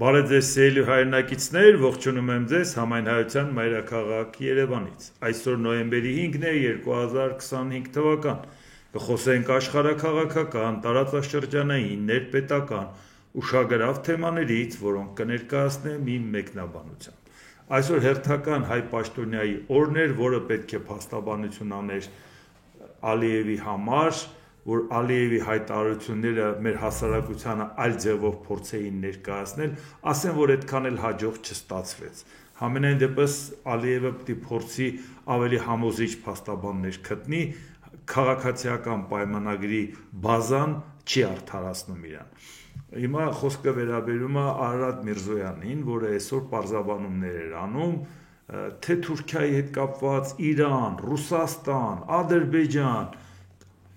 Բարև ձեզ սիրելի հայրենակիցներ, ողջունում եմ ձեզ Համայն Հայության մայրաքաղաք Երևանից։ Այսօր նոյեմբերի 5-ն է 2025 թվական։ Կխոսենք աշխարհաքաղաքական, տարածաշրջանային, ներպետական, ուշագրավ թեմաներից, որոնք կներկայացնեմ իմ մեկնաբանությամբ։ Այսօր հերթական հայ պաշտոնյայի օրն էր, որը պետք է փաստաբանություն աներ Ալիևի համար, որ Ալիևի հայտարարությունները մեր հասարակությանը այլ ձևով փորձեին ներկայացնել, ասեն, որ այդքան էլ հաջող չստացվեց։ Համենայն դեպս Ալիևը պետք է փորձի ավելի համոզիչ փաստաբաններ գտնի, քաղաքացիական պայմանագրի բազան չի արդարացնում իրան։ Հիմա խոսքը վերաբերում է Արարատ Միրզոյանին, որը այսօր պարզաբանումներ էր անում, թե Թուրքիայի հետ կապված Իրան, Ռուսաստան, Ադրբեջան,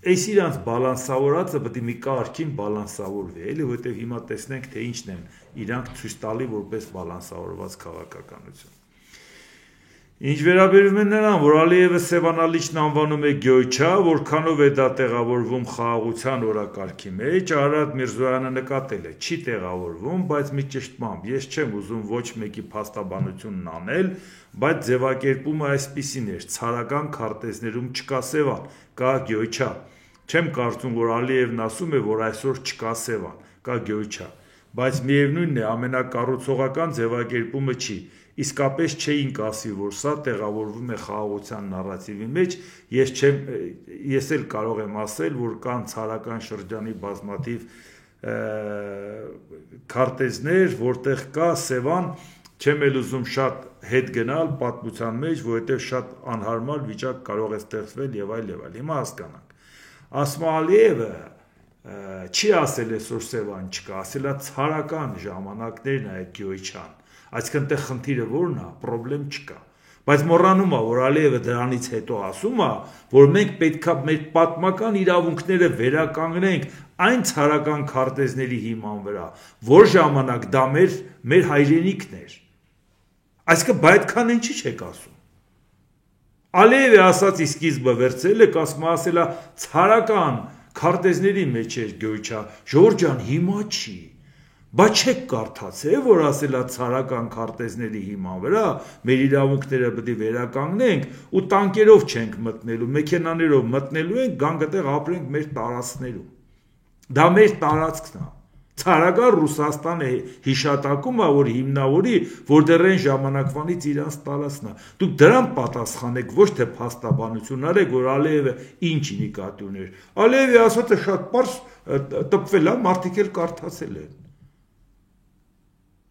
այս իրանց բալանսավորածը պետք է մի կարգին բալանսավորվի, էլի, որովհետև հիմա տեսնենք, թե ինչն են իրանք ցույց տալի որպես բալանսավորված քաղաքականություն։ Ինչ վերաբերում է նրան, որ Ալիևը Սևանալիչն անվանում է գյոյչա, որքանով է դա տեղավորվում խաղաղության օրակարգի մեջ, Արարատ Միրզոյանը նկատել է, չի տեղավորվում, բայց մի ճշտմամբ, ես չեմ ուզում ոչ մեկի փաստաբանությունն անել, բայց ձևակերպումը այսպիսին էր, ցարական քարտեզներում չկա Սևան, կա գյոյչա։ Չեմ կարծում, որ Ալիևն ասում է, որ այսօր չկա Սևան, կա գյոյչա, բայց միևնույնն է, ամենակառուցողական ձևակերպումը չի, իսկապես չէինք ասի, որ սա տեղավորվում է խաղաղության նարատիվի մեջ, ես էլ կարող եմ ասել, որ կան ցարական շրջանի բազմաթիվ քարտեզներ, որտեղ կա Սևան, չեմ էլ ուզում շատ հետ գնալ պատմության մեջ, որովհետև շատ անհարմար վիճակ կարող է ստեղծվել եւ այլ, հիմա հասկանանք։ Ասում Ալիևը չի ասել այսօր Սևան չկա, ասել է ցարական ժամանակներն է այդ գյոյչան, այսինքն տեղ խնդիրը որն է, պրոբլեմ չկա, բայց մոռանում է, որ Ալիևը դրանից հետո ասում է, որ մենք պետք է մեր պատմական իրավունքները վերականգնենք այն ցարական քարտեզների հիման վրա, որ ժամանակ դա մեր հայրենիքն էր, այսինքն բայդքան ինչի չեք ասում։ Ալիևի ասացի սկիզբը վերցրել եք, ասել է ցարական քարտեզների մեջ էր գյոյչա, Ժողովուրդ ջան, հիմա չի, բայց չեք կարդացել, որ ասել է ցարական քարտեզների հիման վրա մեր իրավունքները պետք է վերականգնենք ու տանկերով չենք մտնելու, մեքենաներով մտնելու ենք, գանք այդտեղ ապրենք մեր տարածքներում։ Դա մեր տարածքն է։ Ցարական Ռուսաստանը հիշատակում է, որ հիմնավորի, որ դեռ այն ժամանակվանից իրանց տարածքն է։ Դուք դրան պատասխանեք, ոչ թե փաստաբանություն արեք, որ Ալիևը ինչ նկատի ուներ։ Ալիևի ասածը շատ պարզ տպվել է, մարդիկ էլ կարդացել են։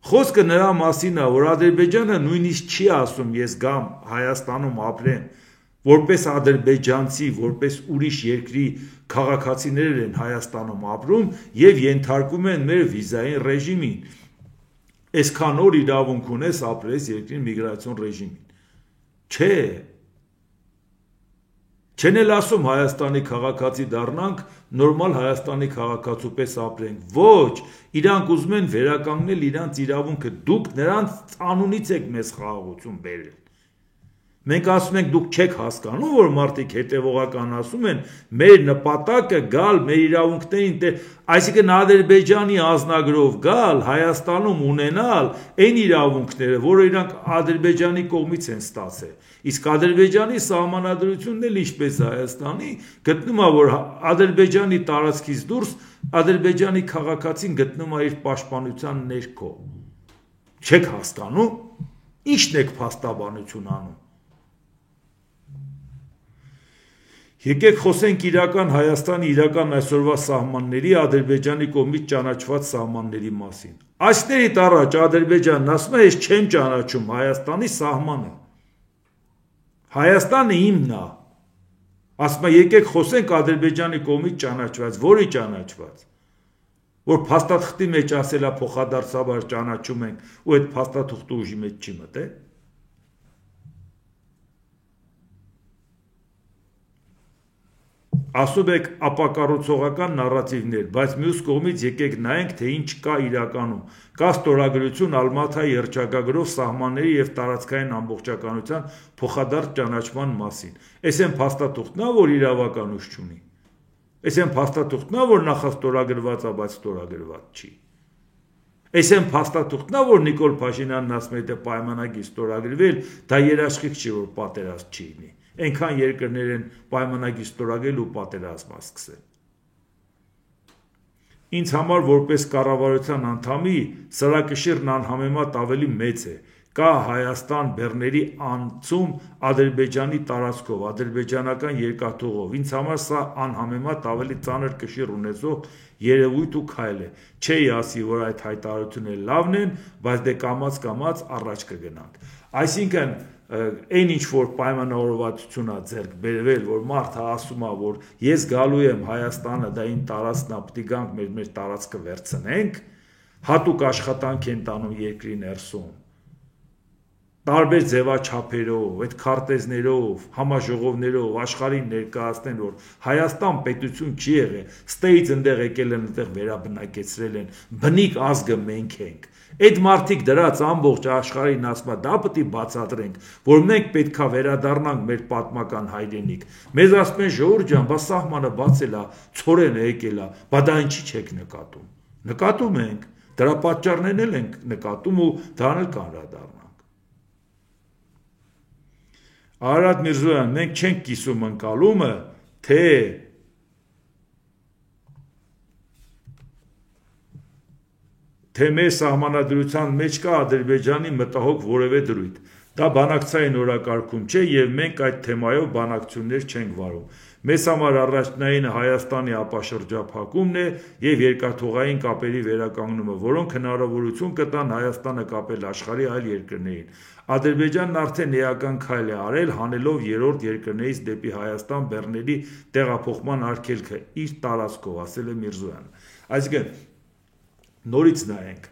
Խոսքը նրա մասին է, որ Ադրբեջանը նույնիսկ չի ասում, ես գամ Հայաստանում ապրեմ, որպես ադրբեջանցի, որպես ուրիշ երկրի քաղաքացիներ են Հայաստանում ապրում եւ ենթարկում են մեր վիզային ռեժիմին։ Այսքան օր իրավունք ունես ապրես երկրի միգրացիոն ռեժիմին։ Չէ։ Չեն էլ ասում Հայաստանի քաղաքացի դառնանք, նորմալ Հայաստանի քաղաքացու պես ապրենք։ Ոչ, իրանք ուզում են վերականգնել իրանց իրավունքը, դուք նրանց անունից եք մեզ խաղաղություն բերել։ Մենք ասում ենք դուք չեք հասկանում, որ մարդիկ հետևողական ասում են, մեր նպատակը գալ մեր իրավունքներին, այսինքն Ադրբեջանի ազնագրով գալ, Հայաստանում ունենալ այն իրավունքները, որը իրանք Ադրբեջանի կողմից են ստացել։ Իսկ Ադրբեջանի սահմանադրությունն էլ ինչպես Հայաստանի գտնում է, որ Ադրբեջանի տարածքից դուրս Ադրբեջանի քաղաքացին գտնում է իր պաշտպանության ներքո։ Չեք հասկանում, ի՞նչն եք փաստաբանություն անում։ Եկեք խոսենք իրական Հայաստանի իրական այսօրվա սահմանների, Ադրբեջանի կողմից ճանաչված սահմանների մասին։ Այսներից առաջ Ադրբեջանն ասում է, ես չեմ ճանաչում Հայաստանի սահմանը։ Հայաստանը իմն է։ Ասում է, եկեք խոսենք Ադրբեջանի կողմից ճանաչված, որի ճանաչված։ Որ փաստաթղթի մեջ ասել է փոխադարձաբար ճանաչում ենք, ու այդ փաստաթուղթը ուժի մեջ չի մտել։ Ասում եք ապակառուցողական նարատիվներ, բայց մյուս կողմից եկեք նայենք, թե ինչ կա իրականում։ Կա ստորագրություն Ալմաթայի հռչակագրով սահմանների եւ տարածքային ամբողջականության փոխադարձ ճանաչման մասին։ Այս են փաստաթուղթն է, որ իրավական ուժ չունի։ Այս են փաստաթուղթն է, որ նախաստորագրված է, բայց ստորագրված չի։ Այս են փաստաթուղթն է, որ Նիկոլ Փաշինյանն ասում է, թե պայմանագիր ստորագրվել, դա երաշխիք չի, որ պատերազմ չի լինի։ Այնքան երկրներ են պայմանագիր ստորագրել ու պատերազմ սկսել։ Ինձ համար որպես կառավարության անդամի սրակշիռն անհամեմատ ավելի մեծ է։ Կա Հայաստան-Բեռների անցում Ադրբեջանի տարածքով, ադրբեջանական երկաթուղով։ Ինձ համար սա անհամեմատ ավելի ծանր կշիռ ունեցող երևույթ ու քայլ է։ Չէի ասի, որ այդ հայտարարությունները լավն են, բայց դե կամաց-կամաց առաջ կգնանք։ Այսինքն այն ինչ որ պայմանավորվածություն է ձեռք բերվել, որ մարդը ասում է, որ ես գալու եմ Հայաստանը, դա իմ տարածքն է, պիտի գանք մեր տարածքը վերցնենք, հատուկ աշխատանք են տանում երկրի ներսում, տարբեր ձևաչափերով, այդ քարտեզներով, համաժողովներով աշխարհին ներկայացնեն, որ Հայաստան պետություն չի եղել, ստեյից ընդեղ եկել են, ընդեղ վերաբնակեցրել են, բնիկ ազգը մենք ենք։ Այդ մարդիկ դրած ամբողջ աշխարհին ասում է, դա պետք է բացատրենք, որ մենք պետքա վերադառնանք մեր պատմական հայրենիք։ Մեզ ասում են, ժողովուրդ ջան, բա սահմանը բացել է, ցորեն է եկել է, բա դա ինչի չեք նկատում։ Նկատում ենք, դրա պատճառներն էլ ենք նկատում ու դրան էլ կանդրադառնանք։ Արարատ Միրզոյան, մենք չենք կիսում ընկալումը, թե մեր սահմանադրության մեջ կա Ադրբեջանի մտահոգ որևէ դրույթ։ Դա բանակցային օրակարգում չէ եւ մենք այդ թեմայով բանակցություններ չենք վարում։ Մեզ համար առաջնայինը Հայաստանի ապաշրջափակումն է եւ երկաթուղային կապերի վերականգնումը, որոնք հնարավորություն կտան Հայաստանը կապել աշխարհի այլ երկրներին։ Ադրբեջանն արդեն էական քայլ է արել, հանելով երրորդ երկրներից դեպի Հայաստան բեռների տեղափոխման արգելքը իր տարածքով, ասել է Միրզոյանը։ Այսինքն նորից նայենք,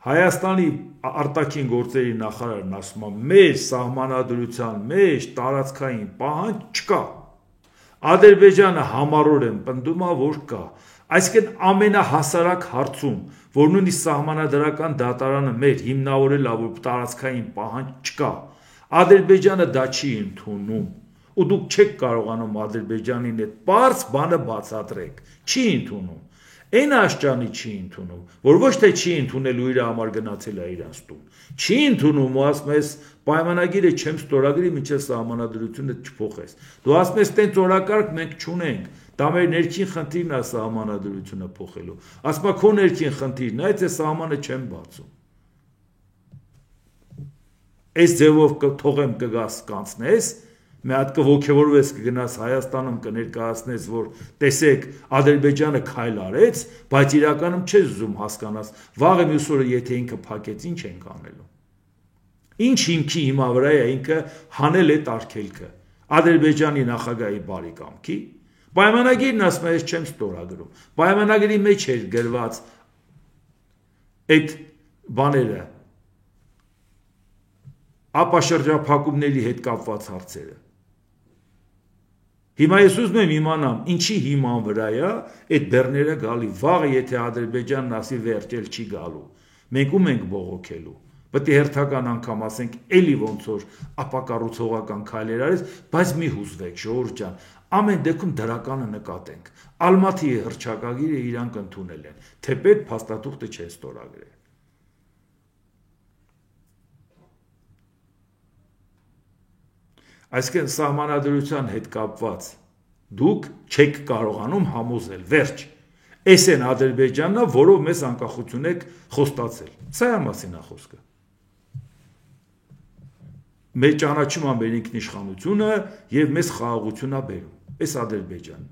Հայաստանի արտաքին գործերի նախարարն ասում է, մեր սահմանադրության մեջ տարածքային պահանջ չկա։ Ադրբեջանը համառորեն պնդում է, որ կա։ Այսինքն ամենահասարակ հարցում, որ նույնիսկ սահմանադրական դատարանը մեր հիմնավորել է, որ տարածքային պահանջ չկա, Ադրբեջանը դա չի ընդունում։ Ու դուք չեք կարողանում Ադրբեջանին այդ պարզ բանը բացատրեք։ Չի ընդունում։ Այն աշճանի չի ընդունում, որ ոչ թե չի ընդունելու իր համար գնացել է իրանց տուն։ Չի ընդունում ու ասում ես պայմանագիրը չեմ ստորագրի, մինչև սահմանադրությունը չփոխես։ Դու ասում ես տենց օրակարգ մենք չունենք, դա մեր ներքին խնդիրն է սահմանադրությունը փոխելու։ Ասում է քո ներքին խնդիրն է, այդ սահմանը չեմ բացում։ Այս ձևով թողեմ կգաս կանցնես, մի հատ կողոքեվորվես կգնաս Հայաստանում կներկայացնես, որ տեսեք Ադրբեջանը քայլ արեց, բայց իրականում չես ուզում հասկանաս, վաղը մյուս օրը եթե ինքը փակեց, ինչ ենք անելու։ Ինչ հիմքի հիմա վրա է ինքը հանել այդ արգելքը։ Ադրբեջանի նախագահի բարի կամքի պայմանագիրն ասում է, ես չեմ ստորագրում։ Պայմանագրի մեջ էր գրված այդ բաները, ապաշրջափակումների հետ կապված հարցերը։ Հիմա ես ուզում եմ իմանամ, ինչի հիման վրա է այդ բեռները գալի, վաղը եթե Ադրբեջանն ասի վերջել չի գալու, մենք ում ենք բողոքելու, պետք է հերթական անգամ ասենք, էլի ոնց որ ապակառուցողական քայլեր արեց, բայց մի հուզվեք, ժողովուրդ ջան, ամեն դեպքում դրականը նկատենք, Ալմաթիի հռչակագիրը իրանք ընդունել են, թեպետ փաստաթուղթը չեն ստորագրել։ Այսինքն սահմանադրության հետ կապված դուք չեք կարողանում համոզել, վերջ։ Էս են Ադրբեջանն, որով մեզ անկախություն եք խոստացել։ Սա է մասին է խոսքը։ Մեր ճանաչում է մեր ինքնիշխանությունը եւ մեզ խաղաղություն է բերում։ Էս Ադրբեջանն։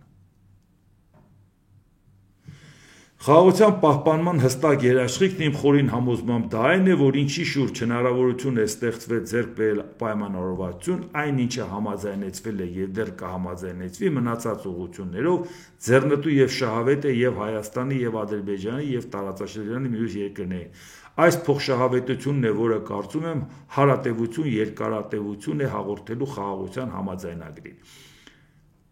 Խաղաղության պահպանման հստակ երաշխիքն իմ խորին համոզմամբ դա այն է, որ ինչի շուրջ հնարավորություն է ստեղծվել ձեռք բերել պայմանավորվածություն, այն ինչը համաձայնեցվել է եւ դեռ կհամաձայնեցվի մնացած ուղղություններով ձեռնտու եւ շահավետ է եւ Հայաստանի եւ Ադրբեջանի եւ տարածաշրջանի մյուս երկրների։ Այս փոխշահավետությունն է, որը կարծում եմ հարատևություն, երկարատևություն է հաղորդելու խաղաղության համաձայնագրին։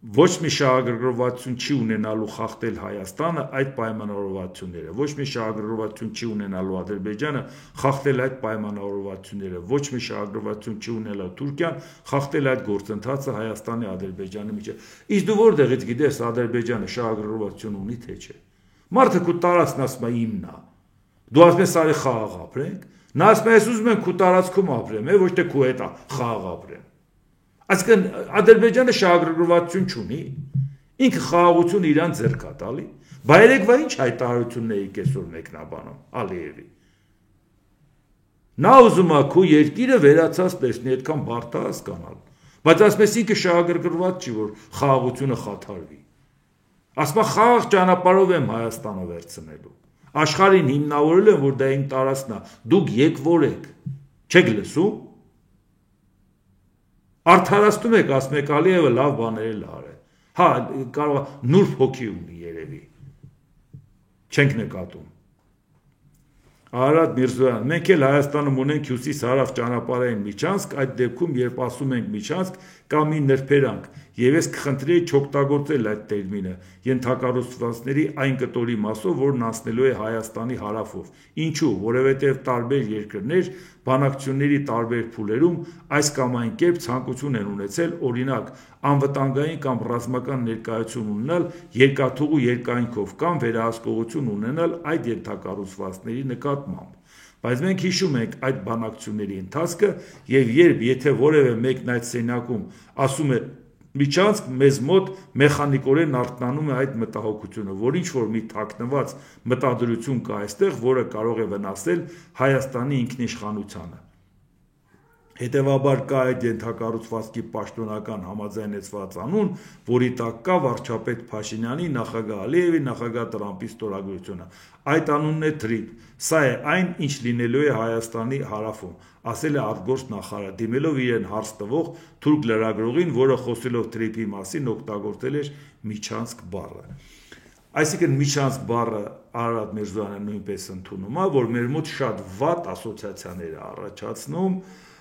Ոչ մի շահագրգռվածություն չի ունենալու խախտել Հայաստանը այդ պայմանավորվածությունները, ոչ մի շահագրգռվածություն չի ունենալու Ադրբեջանը խախտել այդ պայմանավորվածությունները, ոչ մի շահագրգռվածություն չի ունենալու Թուրքիան խախտել այդ գործընթացը Հայաստանի Ադրբեջանի միջև։ Իսկ դու որտեղից գիտես Ադրբեջանը շահագրգռվածություն ունի թե չէ։ Մարդը քո տարածքն ասում է իմն է։ Դու ասում ես արի խաղաղ ապրենք, նա ասում է ես ուզում եմ քու տարածքում ապրեմ, ոչ թե քու հետ խաղաղ ապրեմ։ Այսինքն Ադրբեջանը շահագրգռվածություն չունի, ինքը խաղաղություն իրան ձեռք է տալի, բայց երեկվա ինչ հայտարարություններ եք այսօր մեկնաբանում Ալիևի։ Նա ուզում է քու երկիրը վերացած տեսնի, այդքան բարդ է հասկանալ, բայց ասում ես ինքը շահագրգռված չի, որ խաղաղությունը խաթարվի։ Ասում է խաղաղ ճանապարհով եմ Հայաստանը վերցնելու։ Աշխարհին հիմնավորել են, որ դա իմ տարածքն է, դուք եկվոր եք, չեք լսում։ Արդարացնում եք, ասում եք Ալիևը լավ բաներ է արել։ Հա, կարող է նուրբ հոգի ունի երևի։ Չենք նկատում։ Արարատ Միրզոյան, մենք էլ Հայաստանում ունենք հյուսիս-հարավ ճանապարհային միջանցք, այդ դեպքում երբ ասում ենք միջանցք, կա մի նրբերանգ, եւ ես կխնդրեի չօգտագործել այդ տերմինը, ենթակառուցվածքների այն կտորի մասով, որն անցնելու է Հայաստանի հարավով։ Ինչու՞, որովհետեւ տարբեր երկրներ բանակցությունների տարբեր փուլերում այս կամ այն կերպ ցանկություն են ունեցել, օրինակ, անվտանգային կամ ռազմական ներկայություն ունենալ երկաթուղու երկայնքով կամ վերահսկողություն ունենալ այդ ենթակառուցվածքների նկատմամբ։ Բայց մենք հիշում ենք այդ բանակցությունների ընթացքը եւ եթե որևէ մեկն այդ սենյակում ասում է միջանցք, մեզ մոտ մեխանիկորեն արթնանում է այդ մտահոգությունը, որ ինչ որ մի թաքնված մտադրություն կա այստեղ, որը կարող է վնասել Հայաստանի ինքնիշխանությանը։ Հետևաբար կա այդ ենթակառուցվածքի պաշտոնական համաձայնեցված անուն, որի տակ կա վարչապետ Փաշինյանի, նախագահ Ալիևի, նախագահ Տրամպի ստորագրությունը։ Այդ անունն է թրիփ։ Սա է այն, ինչ լինելու է Հայաստանի հարավում, ասել է արտգործ նախարարը, դիմելով իրեն հարց տվող թուրք լրագրողին, որը խոսելով թրիփի մասին օգտագործել էր միջանցք բառը։ Այսինքն միջանցք բառը Արարատ Միրզոյանը նույնպես ընդունում է, որ մեր մոտ շատ վատ ասոցիացիաներ է առաջացնում,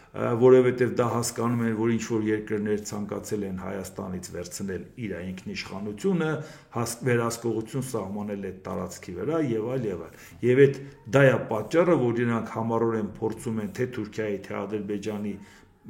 որովհետև դա հասկանում են, որ ինչ-որ երկրներ ցանկացել են Հայաստանից վերցնել իր ինքնիշխանությունը, վերահսկողություն սահմանել այդ տարածքի վրա եւ այլ եւ այլ։ Եվ այդ դա է պատճառը, որ իրանք համառորեն փորձում են թե Թուրքիայի, թե Ադրբեջանի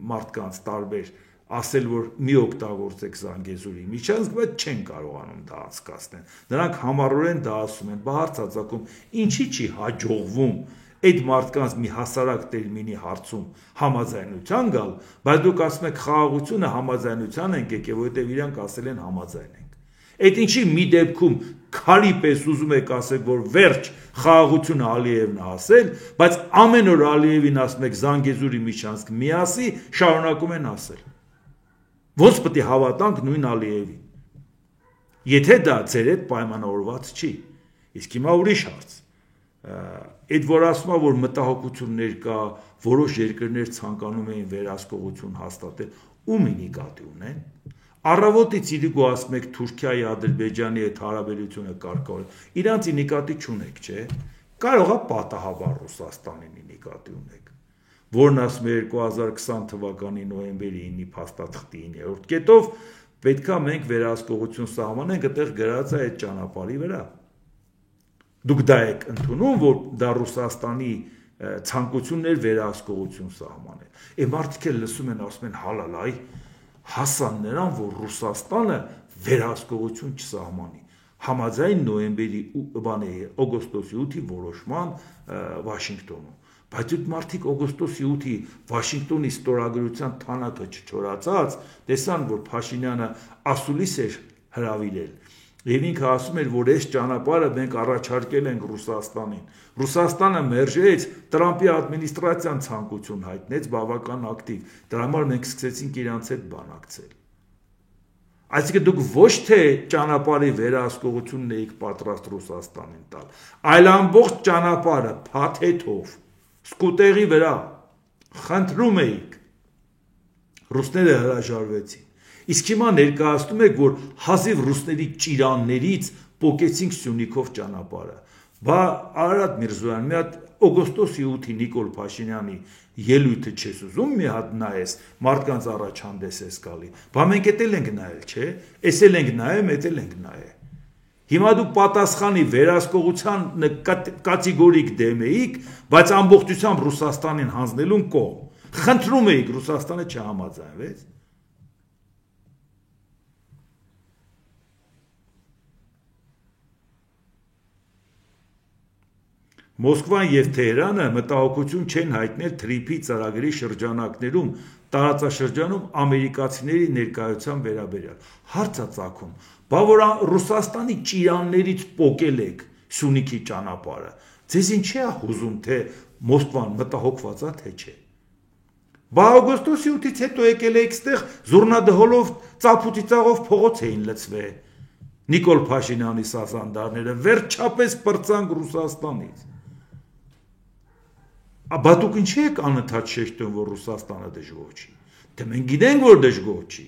մարդկանց տարբեր ասել, որ մի օգտագործեք Զանգեզուրի միջանցք, բայց չեն կարողանում դա անցկացնել։ Նրանք համառորեն դա ասում են, բարձրացակում, ինչի՞ չի հաջողվում այդ մարդկանց մի հասարակ տերմինի հարցում համաձայնության գալ, բայց դուք ասում եք խաղաղությունը համաձայնության ենք եկել, որովհետև իրանք ասել են համաձայն ենք։ Այդ ինչի մի դեպքում քարի պես ուզում եք ասեք, որ վերջ խաղաղությունը Ալիևն է ասել, բայց ամեն օր Ալիևին ասում եք Զանգեզուրի միջանցք միասի, շարունակում են ասել։ Ոնց պետք է հավատանք նույն Ալիևին։ Եթե դա ձեր հետ պայմանավորված չի։ Իսկ հիմա ուրիշ հարց։ Այդ որ ասում է, որ մտահոգություններ կա, որոշ երկրներ ցանկանում էին վերահսկողություն հաստատել, ումի նկատի ունեն։ Առավոտից իրիկու ասում եք Թուրքիայի, Ադրբեջանի հետ հարաբերությունը կարգավորել, իրանցի նկատի չունեք, չէ։ Կարող է պատահաբար Ռուսաստանին նկատի ունեք, որն ասում է 2020 թվականի նոյեմբերի 9-ի փաստաթղթի 9-րդ կետով պետքա մենք վերահսկողություն սահմանենք, այդտեղ գրած է այդ ճանապարհի վրա։ Դուք դա եք ընդունում, որ դա Ռուսաստանի ցանկություններ վերահսկողություն սահմանել։ Մարդիկ էլ լսում են, ասում են հալալայ, հասան նրան, որ Ռուսաստանը վերահսկողություն չսահմանի։ Համաձայն նոյեմբերի օգոստոսի 8-ի որոշման Վաշինգտոնում։ Բայց այդ մարդիկ օգոստոսի 8-ի Վաշինգտոնի ստորագրության թանակը չչորացած, տեսան, որ Փաշինյանը ասուլիս էր հրավիրել։ Եվ ինքը ասում էր, որ այս ճանապարհը մենք առաջարկել ենք Ռուսաստանին։ Ռուսաստանը մերժեց, Տրամպի ադմինիստրացիան ցանկություն հայտնեց բավական ակտիվ։ Դրա համար մենք սկսեցինք իրանց հետ բանակցել։ Այսինքն դուք ոչ թե ճանապարհի վերահսկողությունն եք պատրաստ Ռուսաստանին տալ, այլ ամբողջ ճանապարհը փաթեթով, սկուտերի վրա խնդրում եք։ Ռուսները հրաժարվեցին։ Իսկ հիմա ներկայացնում եք, որ հազիվ ռուսների ճիրաններից պոկեցինք Սյունիքով ճանապարհը։ Բա Արարատ Միրզոյան, մի հատ օգոստոսի 8-ի Նիկոլ Փաշինյանի ելույթը չես ուզում մի հատ նայես, մարդկանց առաջ հանդես ես գալի։ Բա մենք էդ էլ ենք նայել, չէ՞։ Էս էլ ենք նայել, էդ էլ ենք նայել։ Հիմա դու պատասխանի վերահսկողության կատեգորիկ դեմ էիք, բայց ամբողջությամբ Ռուսաստանին հանձնելուն կողմ։ Խնդրում էիք, Ռուսաստանը չհամաձայնվեց։ Մոսկվան եւ Թեհրանը մտահոգություն չեն հայտնել Թրիփի ծրագրի շրջանակներում տարածաշրջանում ամերիկացիների ներկայության վերաբերյալ։ Հարց է ծագում, բա որ Ռուսաստանի ճիրաններից պոկել եք Սյունիքի ճանապարհը, ձեզ ինչ է հուզում, թե Մոսկվան մտահոգված է, թե չէ։ Բա օգոստոսի 8-ից հետո եկել եք ստեղ զուռնադհոլով ծափուտի ծաղով փողոց էին լցվել Նիկոլ Փաշինյանի սազանդարները, վերջապես պրծանք Ռուսաստանից։ Բա դուք ինչի եք անընդհատ շեշտում, որ Ռուսաստանը դժգոհ չի։ Դե մենք գիտենք, որ դժգոհ չի։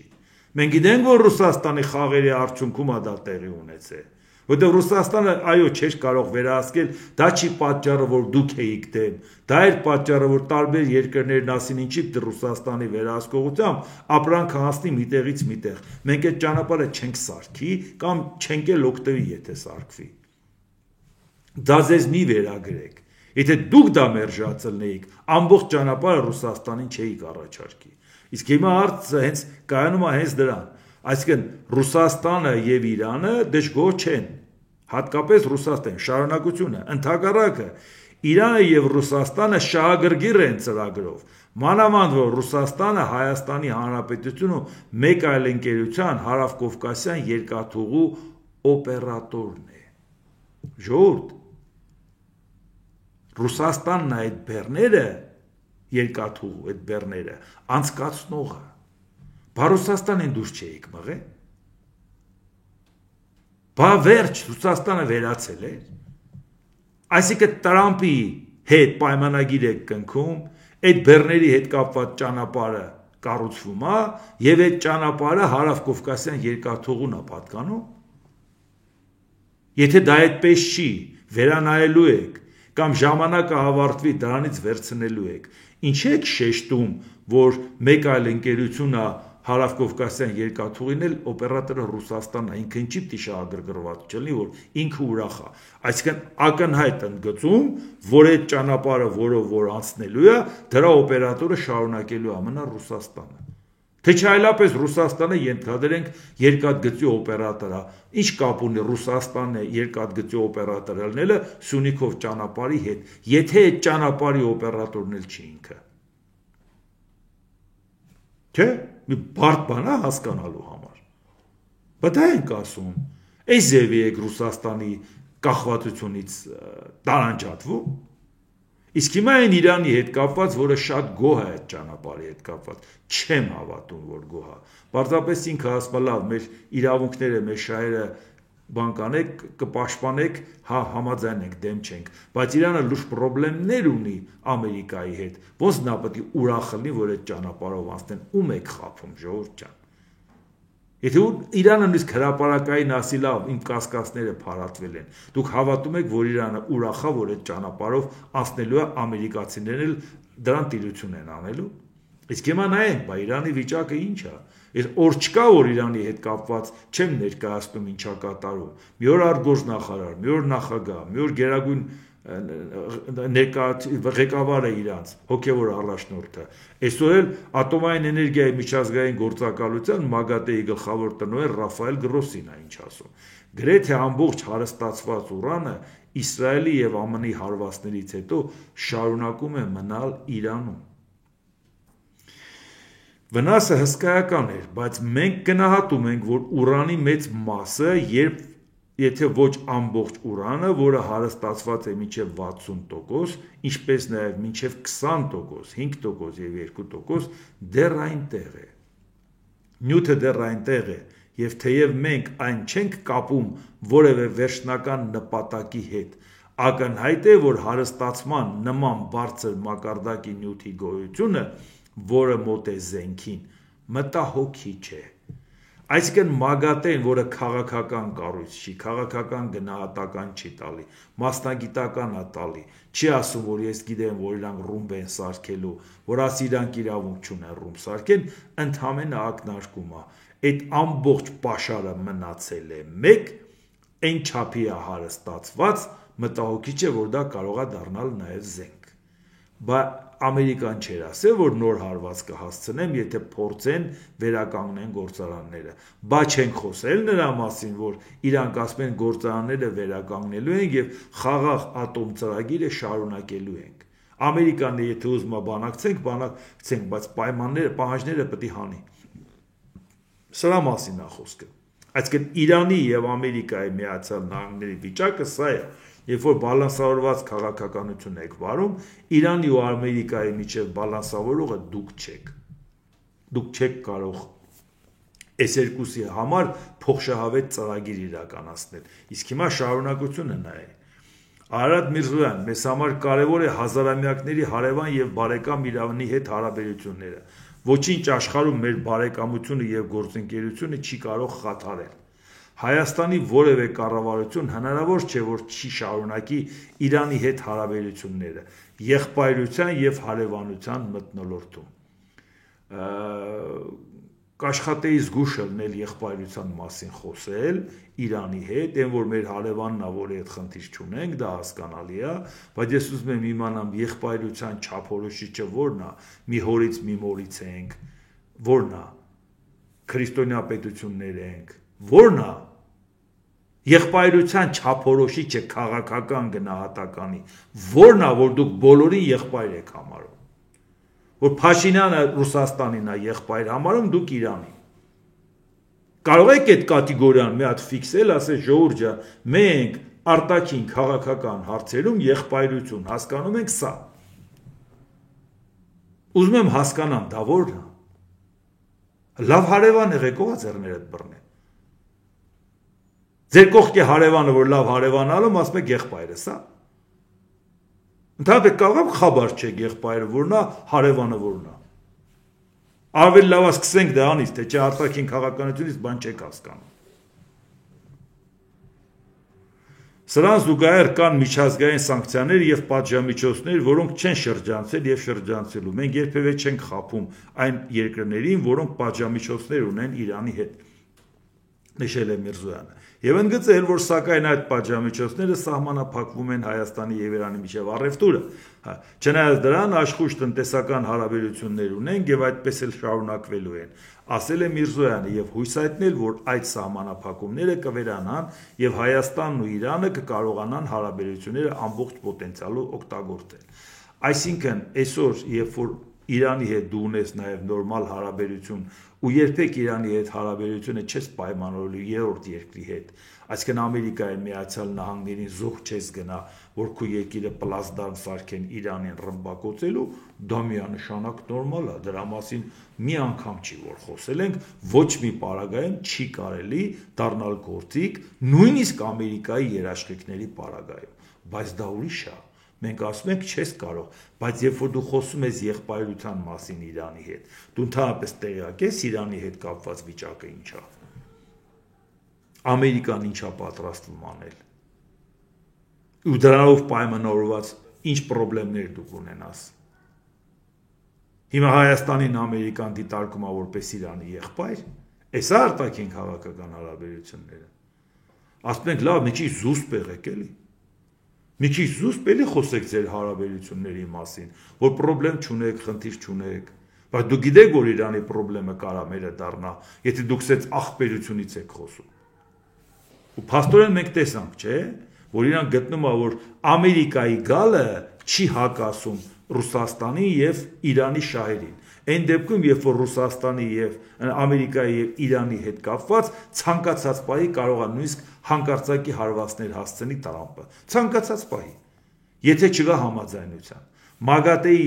Մենք գիտենք, որ Ռուսաստանի խաղերի արդյունքում է դա տեղի ունեցել։ Որտեղ Ռուսաստանը այո չէր կարող վերահսկել, դա չի պատճառը, որ դուք էիք դեմ, դա էր պատճառը, որ տարբեր երկրներն ասին ինչի դե Ռուսաստանի վերահսկողությամբ ապրանքը հասնի միտեղից միտեղ։ Մենք այդ ճանապարհը չենք սարքի կամ չենք էլ օգտվի, եթե սարքվի։ Դա ձեզ մի վերագրեք։ Եթե դուք դա մերժացնեիք, ամբողջ ճանապարհը Ռուսաստանին չէիք առաջարկի։ Իսկ հիմա հարցը հենց կայանում է հենց դրան։ Այսինքն Ռուսաստանը եւ Իրանը դժգոհ չեն, հատկապես Ռուսաստան շարունակությունը, ընդհակառակը Իրանը եւ Ռուսաստանը շահագրգիռ են ծրագրով, մանավանդ որ Ռուսաստանը Հայաստանի Հանրապետությունում մեկ այլ ընկերության հարավկովկասյան երկաթուղու օպերատորն է։ Ժողովուրդ, Ռուսաստանն այդ բեռները, երկաթուղու այդ բեռները, անցկացնողը, բա Ռուսաստանին դուրս չէիք մղել։ Բա վերջ Ռուսաստանը վերացել էր։ Այսինքն Տրամպի հետ պայմանագիր եք կնքում, այդ բեռների հետ կապված ճանապարհը կառուցվում է եւ այդ ճանապարհը հարավկովկասյան երկաթուղուն է պատկանում։ Եթե դա այդպես չի, վերանայելու եք կամ ժամանակը ավարտվի դրանից վերցնելու եք, ինչ եք շեշտում, որ մեկ այլ ընկերություն է հարավկովկասյան երկաթուղին էլ օպերատորը Ռուսաստանն է, ինքը ինչի՞ պիտի շահագրգռված չլինի, որ ինքը ուրախ է։ Այսինքն ակնհայտ ընդգծում, որ այդ ճանապարհը, որով որ անցնելու է, դրա օպերատորը շարունակելու է մնա Ռուսաստանը։ Թե չէ այլապես Ռուսաստանը ենթադրենք երկաթգծի օպերատոր է։ Ինչ կապ ունի Ռուսաստանն է երկաթգծի օպերատորը լինելը Սյունիքով ճանապարհի հետ, եթե այդ ճանապարհի օպերատորն էլ չի ինքը։ Չէ՞, մի բարդ բան է հասկանալու համար։ Բայց դա ենք ասում։ Այս ձևի եք Ռուսաստանի կախվածությունից տարանջատվում։ Իսկ հիմա այն Իրանի հետ կապված, որը շատ գոհ է այդ ճանապարհի հետ կապված, չեմ հավատում, որ գոհ է։ Պարզապես ինքը ասում է լավ, մեր իրավունքները, մեր շահերը բանկանեք, կպաշտպանեք, հա համաձայն ենք, դեմ չենք, բայց Իրանը լուրջ խնդիրներ ունի Ամերիկայի հետ, ոնց նա պետք է ուրախ լինի, որ այդ ճանապարհով անցնեն, ում եք խաբում, ժողովուրդ ջան։ Եթե Իրանը նույնիսկ հրապարակային ասի լավ, իմ կասկածները փարատվել են, դուք հավատում եք, որ Իրանը ուրախ է, որ այդ ճանապարհով անցնելու է, ամերիկացիներն էլ դրան տիրություն են անելու։ Իսկ հիմա նայենք, բա Իրանի վիճակը ինչ է։ Ես օր չկա, որ Իրանի հետ կապված չեմ ներկայացնում ինչա կատարում։ Մի օր արտգործնախարար, մի օր նախագահ, մի օր գերագույն ղեկավարը իրանց, հոգևոր առաջնորդը։ Այսօր էլ ատոմային էներգիայի միջազգային գործակալության ՄԱԳԱՏԵ-ի գլխավոր տնօրեն Ռաֆայել Գրոսին է ինչ ասում։ Գրեթե ամբողջ հարստացված ուրանը Իսրայելի եւ ԱՄՆ-ի հարվածներից հետո շարունակում է մնալ Իրանում։ Վնասը հսկայական էր, բայց մենք գնահատում ենք, որ ուրանի մեծ մասը, եթե ոչ ամբողջ ուրանը, որը հարստացված է մինչև 60%, ինչպես նաև մինչև 20%, 5% եւ 2%, դեռ այնտեղ է։ Նյութը դեռ այնտեղ է, եւ թեև մենք այն չենք կապում որևէ վերջնական նպատակի հետ, ակնհայտ է, որ հարստացման նման բարձր մակարդակի նյութի գոյությունը, որը մոտ է զենքին, մտահոգիչ է։ Այսինքն ՄԱԳԱՏԵ-ն, որը քաղաքական կառույց չի, քաղաքական գնահատական չի տալի, մասնագիտական է տալի, չի ասում, որ ես գիտեմ, որ իրանք ռումբ են սարքելու, որ ասի իրանք իրավունք չունեն ռումբ սարքեն, ընդհանրապես ակնարկում է։ Այդ ամբողջ պաշարը մնացել է մեկ, այն չափի է հարստացված, մտահոգիչ է, որ դա կարող է դառնալ նաև զենք։ բայց Ամերիկան չէր ասել, որ նոր հարված կհասցնեմ, եթե փորձեն վերականգնեն գործարանները։ Բայց չենք խոսել նրա մասին, որ իրանք ասում են գործարանները վերականգնելու են եւ խաղաղ ատոմ ծրագիրը շարունակելու ենք։ Ամերիկան եթե ուզում է բանակցենք, բայց պայմանները, պահանջները պետք է հանի։ Սրա մասին է խոսքը։ Այսինքն Իրանի եւ Ամերիկայի Միացյալ Նահանգների վիճակը սա է։ Երբ որ բալանսավորված քաղաքականություն եք վարում, Իրանի ու Ամերիկայի միջև բալանսավորողը դուք չեք։ Դուք չեք կարող այս երկուսի համար փոխշահավետ ծրագիր իրականացնել։ Իսկ հիմա շարունակությունը նա է։ Արարատ Միրզոյան, մեզ համար կարևոր է հազարամյակների հարևան եւ բարեկամ Իրանի հետ հարաբերությունները։ Ոչինչ աշխարհում մեր բարեկամությունը եւ գործընկերությունը չի կարող խաթարել։ Հայաստանի որևէ կառավարություն հնարավոր չէ, որ չի շարունակի Իրանի հետ հարաբերությունները, եղբայրության եւ հարևանության մթնոլորտում։ Կաշխատեի զգուշ ելնել եղբայրության մասին խոսել Իրանի հետ, այն որ մեր հարևանն է, որի հետ խնդիր չունենք, դա հասկանալի է, բայց ես ուզում եմ իմանամ եղբայրության չափորոշիչը որն է, մի հորից մի մորից ենք, որն է, քրիստոնյա պետություններ ենք, որն է, եղբայրության չափորոշիչը քաղաքական գնահատականի, որն է, որ դուք բոլորին եղբայր եք համարում, որ Փաշինյանը Ռուսաստանին է եղբայր համարում, դուք Իրանին։ Կարող եք այդ կատեգորիան մի հատ ֆիքսել, ասել ժողովուրդ ջան, մենք արտաքին քաղաքական հարցերում եղբայրություն հասկանում ենք սա։ Ուզում եմ հասկանամ, դա որն է։ Լավ հարևան եղեք, ո՞վ է ձեռներդ բռնել։ Ձեր կողքի հարևանը, որ լավ հարևանալում, ասում եք եղբայրս, հա։ Ընդհանրապես կարող եք խաբար չեք եղբայրը որն է, հարևանը որն է։ Ավելի լավ է սկսենք դրանից, թե չէ արտաքին քաղաքականությունից բան չեք հասկանում։ Սրան զուգահեռ կան միջազգային սանկցիաներ եւ պատժամիջոցներ, որոնք չեն շրջանցել եւ շրջանցելու։ Մենք երբեւե չենք խաբում այն երկրներին, որոնք պատժամիջոցներ ունեն Իրանի հետ։ Նշել է Միրզոյանը։ Եվ ընդգծել, որ սակայն այդ պատժամիջոցները սահմանափակվում են Հայաստանի եւ Իրանի միջև առևտուրը։ Չնայած դրան աշխույժ տնտեսական հարաբերություններ ունեն եւ այդպես էլ շարունակվելու են, ասել է Միրզոյանը եւ հույս հայտնել, որ այդ սահմանափակումները կվերանան եւ Հայաստանն ու Իրանը կկարողանան հարաբերությունները ամբողջ պոտենցիալով օգտագործել։ Այսինքն այսօր, երբ որ Իրանի հետ դու ունես նաև նորմալ հարաբերություն ու երբեք Իրանի հետ հարաբերությունը չես պայմանավորելու երրորդ երկրի հետ, այսինքն Ամերիկայի Միացյալ Նահանգներին զոհ չես գնա, որ քո երկիրը պլազդարմ սարքեն Իրանին ռմբակոծելու, դա միանշանակ նորմալ է, դրա մասին մի անգամ չի որ խոսել ենք, ոչ մի պարագայում չի կարելի դառնալ գործիք, նույնիսկ Ամերիկայի երաշխիքների պարագայում, բայց դա ուրիշ է։ Մենք ասում ենք չես կարող, բայց երբ որ դու խոսում ես եղբայրության մասին Իրանի հետ, դու ընդհանրապես տեղյակ ես Իրանի հետ կապված վիճակը ինչ է։ Ամերիկան ինչ է պատրաստվում անել։ Ու դրանով պայմանավորված ինչ խնդիրներ դուք ունենաս։ Հիմա Հայաստանին Ամերիկան դիտարկում է որպես Իրանի եղբայր, այս է արտաքին քաղաքական հարաբերությունները։ Ասում ենք լավ, մի քիչ զուսպ եղեք էլի։ Մի քիչ զուսպ էլի խոսեք ձեր հարաբերությունների մասին, որ խնդրեմ չունեք, խնդիր չունեք, բայց դու գիտեք, որ Իրանի խնդրեմը կարա մերը դառնա, եթե դուք սենց աղբերությունից եք խոսում։ Ու փաստորեն մենք տեսանք, չէ՞, որ Իրան գտնում է, որ Ամերիկայի գալը չի հակասում Ռուսաստանի եւ Իրանի շահերին։ Այն դեպքում, երբ որ Ռուսաստանի եւ Ամերիկայի եւ Իրանի հետ կապված ցանկացած պահի կարող է նույնիսկ հանկարծակի հարվածներ հասցնի Տրամպը։ Ցանկացած պահի։ Եթե չկա համաձայնության։ ՄԱԳԱՏԵ-ի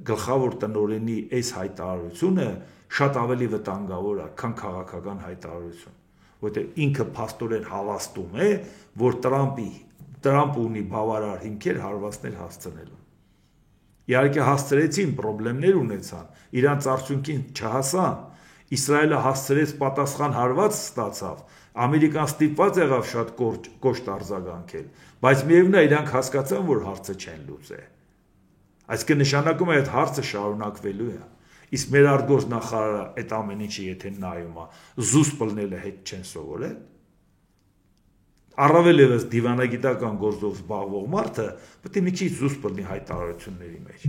գլխավոր տնօրենի այս հայտարարությունը շատ ավելի վտանգավոր է, քան քաղաքական հայտարարություն, որտեղ ինքը փաստորեն հավաստում է, որ Տրամպը ունի բավարար հիմքեր հարվածներ հասցնելու։ Իհարկե հասցրեցին, խնդիրներ ունեցան, իրանց արդյունքին չհասան, Իսրայելը հասցրեց պատասխան հարված ստացավ, Ամերիկան ստիպված եղավ շատ կոշտ արձագանքել, բայց միևնույն է իրանք հասկացան, որ հարցը չեն լուծել։ Այսինքն նշանակում է այդ հարցը շարունակվելու է։ Իսկ մեր արտգործնախարարը այդ ամեն ինչը եթե նայում է, զուսպ լնելը հետ չեն սովորել։ Առավել ևս դիվանագիտական գործով զբաղվող մարդը պետք է մի քիչ զուսպ լինի հայտարարությունների մեջ։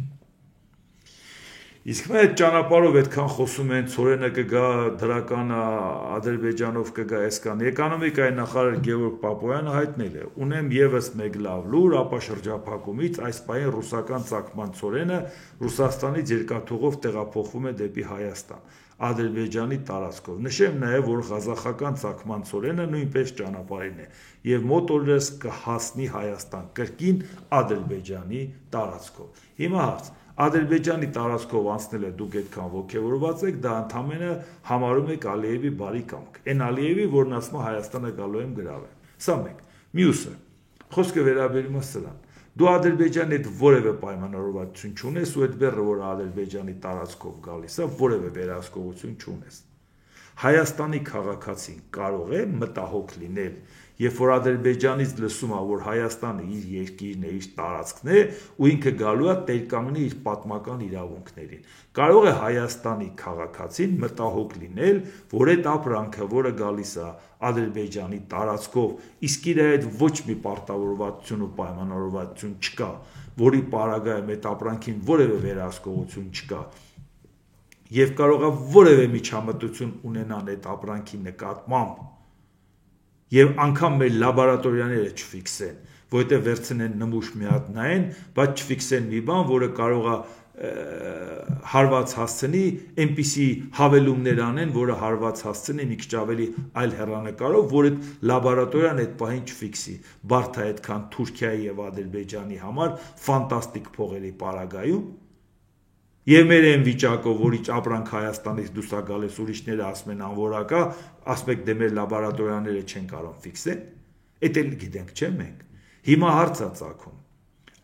Իսկ մեր ճանապարհով այդքան խոսում են, ծորենը կգա, դրականը Ադրբեջանով կգա, այսքան։ Էկոնոմիկայի նախարար Գևորգ Պապոյանը հայտնել է. ունեմ եւս մեկ լավ լուր, ապա շրջափակումից այս պահին ռուսական ցակման ծորենը Ռուսաստանից երկաթուղով տեղափոխվում է դեպի Հայաստան, Ադրբեջանի տարածքով։ Նշեմ նաեւ, որ ղազախական ցակման ծորենը նույնպես ճանապարհին է եւ մոտ օրերս կհասնի Հայաստան, կրկին Ադրբեջանի տարածքով։ Հիմա հարց. Ադրբեջանի տարածքով անցնել է դուք այդքան ոգևորված եք, դա ընդամենը համարում եք Ալիևի բարի կամք։ Այն Ալիևի, որն ասում է Հայաստանը գալու եմ գրավեմ։ Սա մեկ։ Մյուսը։ Խոսքը վերաբերում է սրան։ Դու Ադրբեջանի հետ որևէ պայմանավորվածություն չունես ու այդ բեռը, որ Ադրբեջանի տարածքով գալիս է, որևէ վերահսկողություն չունես։ Հայաստանի քաղաքացին կարող է մտահոգ լինել, երբ որ Ադրբեջանից լսում է, որ Հայաստանը իր երկիրն է, իր տարածքն է, ու ինքը գալու է տերկանգնի իր պատմական իրավունքներին։ Կարող է Հայաստանի քաղաքացին մտահոգ լինել, որ այդ ապրանքը, որը գալիս է Ադրբեջանի տարածքով, իսկ իր այդ ոչ մի պարտավորվածություն ու պայմանավորվածություն չկա, որի պարագայում այդ ապրանքին որևէ վերահսկողություն չկա, եւ կարող է որևէ միջամտություն ունենան այդ ապրանքի նկատմամբ եւ անգամ մեր լաբորատորիաները չֆիքսեն, որովհետեւ վերցնեն նմուշ մի հատ նայեն, բայց չֆիքսեն մի բան, որը կարող է հարված հասցնի, այնպիսի հավելումներ անեն, որը հարված հասցնի մի քիչ ավելի այլ հեռանկարով, որ այդ լաբորատորիան այդ պահին չֆիքսի։ Բարդ է այդքան Թուրքիայի եւ Ադրբեջանի համար ֆանտաստիկ փողերի պարագայում։ Եվ մեր այն վիճակով, որ իջ ապրանք Հայաստանից դուրս է գալիս, ուրիշները ասում են անորակա, ասում եք դե մեր լաբորատորիաները չեն կարող ֆիքսել, էդ էլ գիտենք, չէ՞ մենք։ Հիմա հարց է ծագում։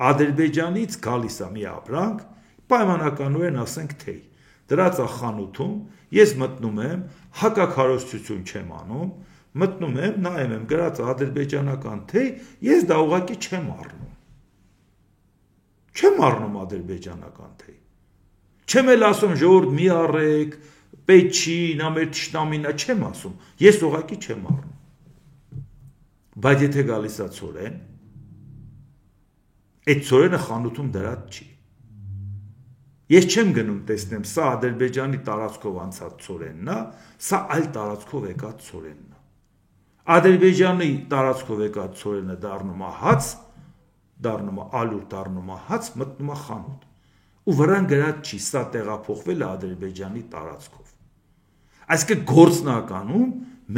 Ադրբեջանից գալիս է մի ապրանք, պայմանականորեն ասենք թեյ։ Դրած է խանութում, ես մտնում եմ, հակաքարոզչություն չեմ անում, մտնում եմ, նայում եմ, գրած ադրբեջանական թեյ, ես դա ուղղակի չեմ առնում։ Չեմ առնում ադրբեջանական թեյ։ Չեմ էլ ասում ժողովուրդ մի առեք, պետք չի, նա մեր թշնամին է, չեմ ասում, ես ուղղակի չեմ առնում։ Բայց եթե գալիս է ծորեն, այդ ծորենը խանութում դրած չի։ Ես չեմ գնում տեսնեմ, սա Ադրբեջանի տարածքով անցած ծորենն է, սա այլ տարածքով եկած ծորենն է։ Ադրբեջանի տարածքով եկած ծորենը դառնում է հաց, դառնում է ալյուր, դառնում է հաց, մտնում է խանութ։ Ու վրան գրած չի, սա տեղափոխվել է Ադրբեջանի տարածքով։ Այսինքն գործնականում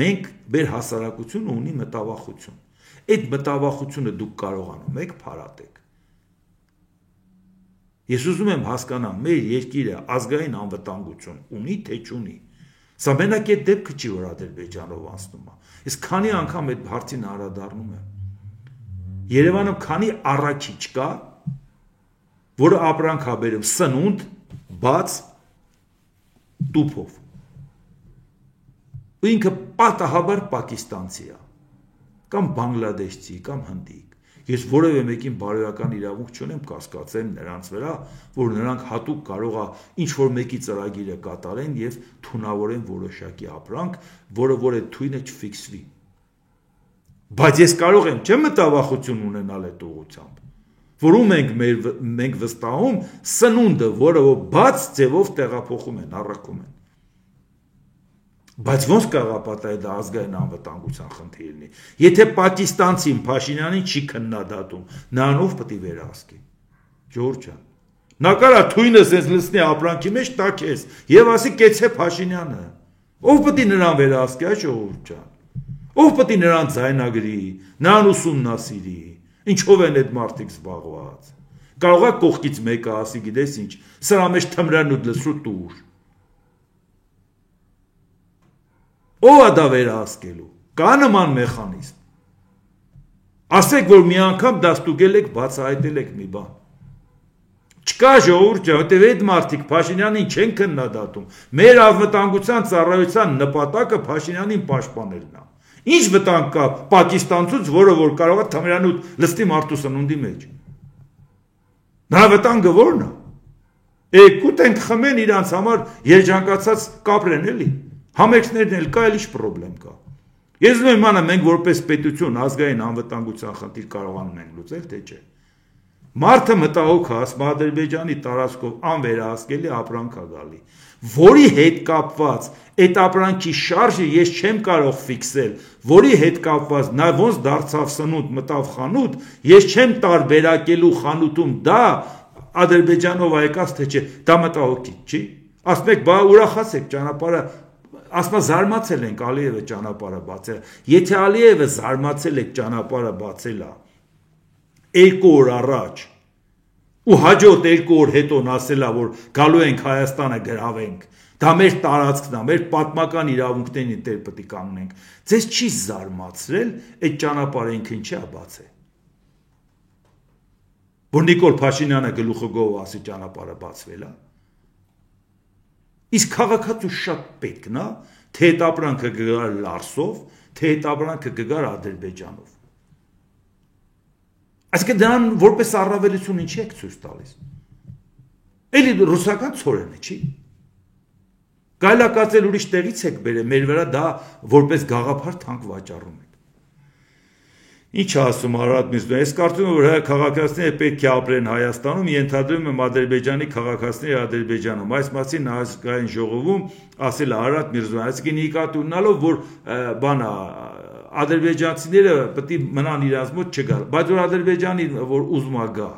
մենք մեր հասարակությունը ունի մտավախություն։ Այդ մտավախությունը դուք կարողանում եք փարատեք։ Ես ուզում եմ հասկանամ, մեր երկիրը ազգային անվտանգություն ունի, թե չունի։ Սա մենակ այդ դեպքը չի, որ Ադրբեջանով անցնում է։ Ես քանի անգամ այդ հարցին անդրադառնում եմ։ Երևանում քանի առաքիչ կա, որը ապրանք է բերում սնունդ, բաց, տուփով։ Ու ինքը պատահաբար պակիստանցի է, կամ բանգլադեշցի, կամ հնդիկ։ Ես որևէ մեկին բարոյական իրավունք չունեմ կասկածեմ նրանց վրա, որ նրանք հատուկ կարող է ինչ-որ մեկի ծրագիրը կատարեն եւ թունավորեն որոշակի ապրանք, որը որ այդ թույնը չֆիքսվի։ Բայց ես կարող եմ չեմ մտավախություն ունենալ այդ ուղղությամբ, որում մենք վստահում սնունդը, որը բաց ձևով տեղափոխում են, առաքում են։ Բայց ոնց կարող է պատահել դա ազգային անվտանգության խնդիր լինի։ Եթե պակիստանցին Փաշինյանին չի քննադատում, նրանով պետք է վերահսկի։ Ժողովուրդ ջան, նա կարա թույնը sense լցնի ապրանքի մեջ տակես եւ ասի կեցե Փաշինյանը։ Ով պետք է նրան վերահսկի, այ ժողովուրդ ջան։ Ով պետք է նրան ձայնագրի, նրան ուսումնասիրի։ Ինչով են այդ մարդիկ զբաղված։ Կարող է կողքից մեկը ասի, գիտես ինչ, սրա մեջ թմրանու լսրու տուր։ Ո՞վ է դա վերահսկելու։ Կա նման մեխանիզմ։ Ասեք, որ մի անգամ դա ստուգել եք, բացահայտել եք մի բան։ Չկա ժողովուրդ ջան, որտեղ այդ մարդիկ Փաշինյանին չեն քննադատում։ Մեր անվտանգության ծառայության նպատակը Փաշինյանին պաշտպանելն է։ Ինչ վտանգ կա պակիստանցուց, որը որ կարող է թմրանոտ լստի մարդու սնունդի մեջ։ Նրա վտանգը ո՞րն է։ Կուտ ենք խմեն իրանց համար երջանկացած կապրեն էլի։ Համերգներն էլ կա, էլ ինչ պրոբլեմ կա։ Ես ուզում եմ իմանալ, մենք որպես պետություն ազգային անվտանգության խնդիր կարողանում ենք լուծել, թե չէ։ Մարդը մտահոգ է, ասում Ադրբեջանի տարածքով անվերահսկելի ապրանք է գալի, որի հետ կապված այդ ապրանքի շարժը ես չեմ կարող ֆիքսել, որի հետ կապված նա ոնց դարձավ սնունդ, մտավ խանութ, ես չեմ տարբերակելու խանութում դա Ադրբեջանով եկած թե չէ, դա մտահոգիչ չի։ Ասում եք, բա ուրախացեք ճանապարհը, ասում զարմացել ենք Ալիևը ճանապարհը բացել։ Եթե Ալիևը զարմացել եք ճանապարհը բացելա 2 օր առաջ ու հաջորդ 2 օր հետո ասելա, որ գալու ենք Հայաստանը գրավենք, դա մեր տարածքն է, մեր պատմական իրավունքներին տեր պետք է կանգնենք, ձեզ չի զարմացրել այդ ճանապարհը ինքն չի բացել։ Որ Նիկոլ Փաշինյանը գլուխը գով ասի ճանապարհը բացվել է։ Իսկ քաղաքացու շատ պետքն է, թե այդ ապրանքը կգար Լարսով, թե այդ ապրանքը կգար Ադրբեջանով։ Այսինքն դրան որպես առավելություն ինչի եք ցույց տալիս։ Էլի ռուսական ցորենը չի։ Գայլակացել ուրիշ տեղից եք բերել, մեր վրա դա որպես գաղափար թանկ վաճառում եք։ Ինչ ասում Արարատ Միրզոյանը, ես կարծում եմ, որ հայ քաղաքացիները պետք է ապրեն Հայաստանում, ենթադրում եմ Ադրբեջանի քաղաքացիները Ադրբեջանում։ Այս մասին ազգային ժողովում ասել է Արարատ Միրզոյանը, այսինքն նկատի ունենալով, որ բանա ադրբեջանցիները պետք է մնան իրաց մոտ չգալ, բայց որ Ադրբեջանի որ ուզում է գա,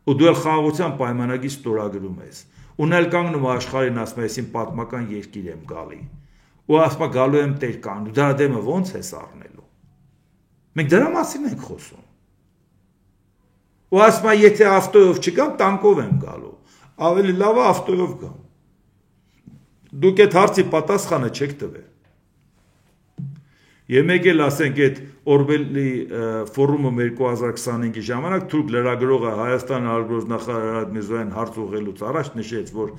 ու դու էլ խաղաղության պայմանագիր ստորագրում ես, ունել կանգնում աշխարհին ասում ես իմ պատմական երկիր եմ գալի, ու ասում գալու եմ տեր կան, դրա դեմը ոնց ես առնելու։ Մենք դրա մասին ենք խոսում։ Ու ասում եթե ավտոյով չգամ, տանկով եմ գալու, ավելի լավ է ավտոյով գամ։ Դուք այդ հարցի պատասխանը չեք տվել։ Եվ մեկ էլ ասենք այդ Օրբելի ֆորումը 2025-ի ժամանակ թուրք լրագրողը Հայաստանի արտգործնախարար Արարատ Միրզոյան հարց ուղղելուց առաջ նշեց, որ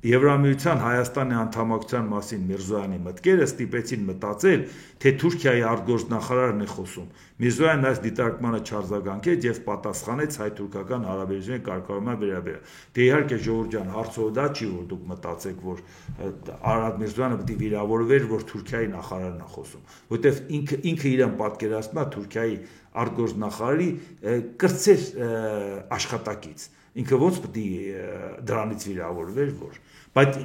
Եվրամիության Հայաստանի անդամակցության մասին Միրզոյանի մտքերը ստիպեցին մտածել, թե Թուրքիայի արտգործնախարարն է խոսում։ Միրզոյանն այս դիտարկմանը չարձագանքեց եւ պատասխանեց հայ-թուրքական հարաբերությունների կարգավորման վերաբերյալ։ Դե իհարկե Ժողովուրդ ջան, հարցով դա չի, որ դուք մտածեք, որ Արարատ Միրզոյանը պետք է վիրավորվեր, որ Թուրքիայի նախարարն է խոսում, որտեվ ինքը իրեն պատկերացնում է Թուրքիայի արտգործնախարարի կրտսեր աշխատակից։ Ինքը ոնց պետք է դրանից վիրավորվեր, որ բայց